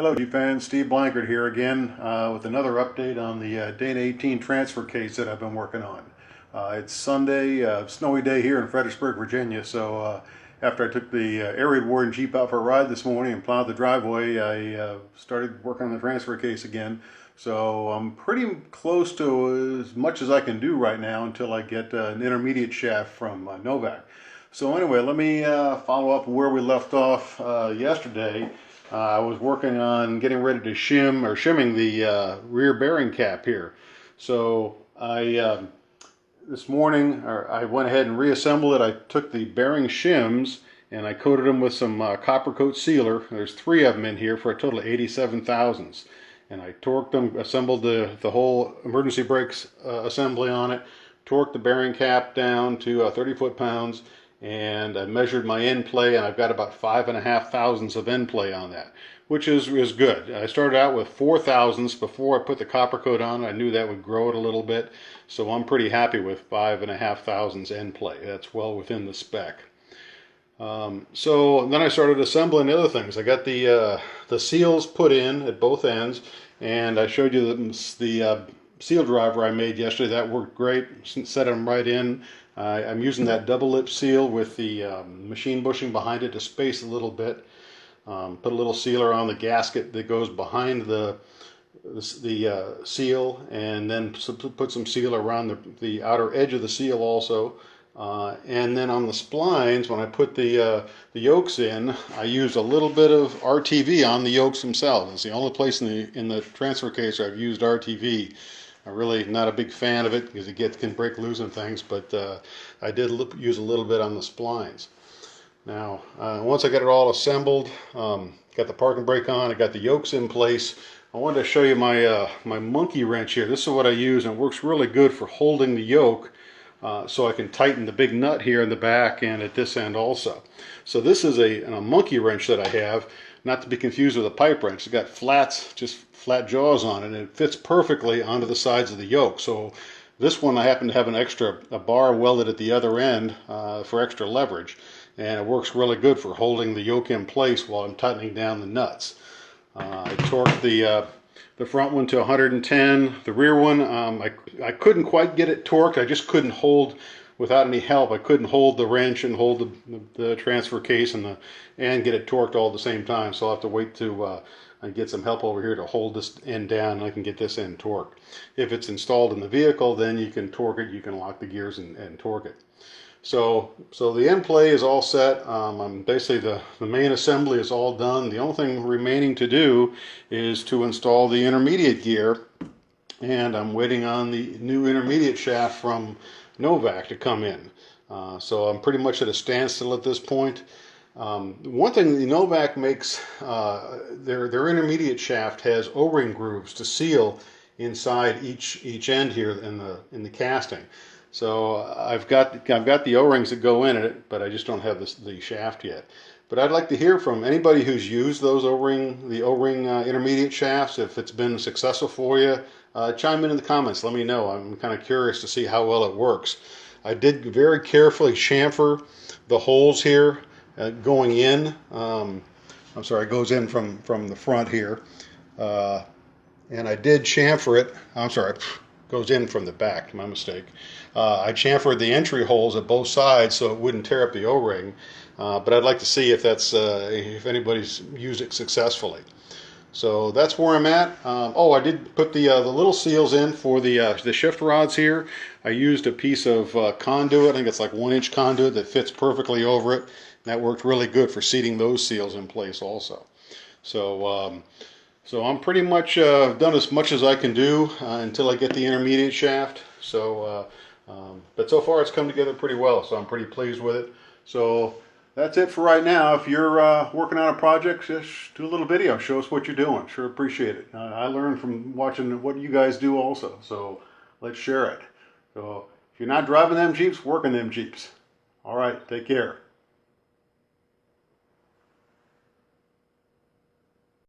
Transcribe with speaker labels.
Speaker 1: Hello Jeep fans, Steve Blankard here again with another update on the Dana 18 transfer case that I've been working on. It's Sunday, snowy day here in Fredericksburg, Virginia, so after I took the Arid Warden Jeep out for a ride this morning and plowed the driveway, I started working on the transfer case again. So I'm pretty close to as much as I can do right now until I get an intermediate shaft from Novak. So anyway, let me follow up where we left off yesterday. I was working on getting ready to shimming the rear bearing cap here. So this morning I went ahead and reassembled it. I took the bearing shims and I coated them with some copper coat sealer. There's 3 of them in here for a total of 87 thousandths. And I torqued them, assembled the whole emergency brakes assembly on it, torqued the bearing cap down to 30 foot-pounds, and I measured my end play, and I've got about 5.5 thousandths of end play on that, which is good. I started out with 4 thousandths before I put the copper coat on. I knew that would grow it a little bit, so I'm pretty happy with 5.5 thousandths end play. That's well within the spec. So then I started assembling the other things. I got the seals put in at both ends, and I showed you the seal driver I made yesterday. That worked great. Set them right in. I'm using that double lip seal with the machine bushing behind it to space a little bit. Put a little sealer on the gasket that goes behind the seal, and then put some seal around the outer edge of the seal also. And then on the splines, when I put the yokes in, I used a little bit of RTV on the yokes themselves. It's the only place in the transfer case where I've used RTV. I'm really not a big fan of it because it can break loose and things, but I did use a little bit on the splines. Now, once I got it all assembled, got the parking brake on, I got the yokes in place, I wanted to show you my monkey wrench here. This is what I use, and it works really good for holding the yoke so I can tighten the big nut here in the back and at this end also. So this is a monkey wrench that I have, not to be confused with a pipe wrench. It's got flats, just flat jaws on it, and it fits perfectly onto the sides of the yoke. So this one I happen to have a bar welded at the other end for extra leverage, and it works really good for holding the yoke in place while I'm tightening down the nuts. I torqued the front one to 110. The rear one, I couldn't quite get it torqued. I just couldn't hold, without any help, I couldn't hold the wrench and hold the transfer case and get it torqued all at the same time. So I'll have to wait to get some help over here to hold this end down, and I can get this end torqued. If it's installed in the vehicle, then you can torque it. You can lock the gears and torque it. So the end play is all set. Basically the main assembly is all done. The only thing remaining to do is to install the intermediate gear, and I'm waiting on the new intermediate shaft from Novak to come in. So I'm pretty much at a standstill at this point. One thing the Novak makes, their intermediate shaft has O-ring grooves to seal inside each end here in the casting. So I've got the O-rings that go in it, but I just don't have the shaft yet. But I'd like to hear from anybody who's used those the O-ring intermediate shafts. If it's been successful for you, chime in the comments. Let me know. I'm kind of curious to see how well it works. I did very carefully chamfer the holes here going in. I'm sorry, it goes in from the front here, and I did chamfer it. I'm sorry. Goes in from the back, my mistake. I chamfered the entry holes at both sides so it wouldn't tear up the O-ring, but I'd like to see if anybody's used it successfully. So that's where I'm at. Oh, I did put the little seals in for the shift rods here. I used a piece of conduit. I think it's like 1-inch conduit that fits perfectly over it. That worked really good for seating those seals in place also. So I'm pretty much done as much as I can do until I get the intermediate shaft. But so far it's come together pretty well, so I'm pretty pleased with it. So that's it for right now. If you're working on a project, just do a little video. Show us what you're doing. Sure appreciate it. I learned from watching what you guys do also, so let's share it. So if you're not driving them Jeeps, work on them Jeeps. All right, take care.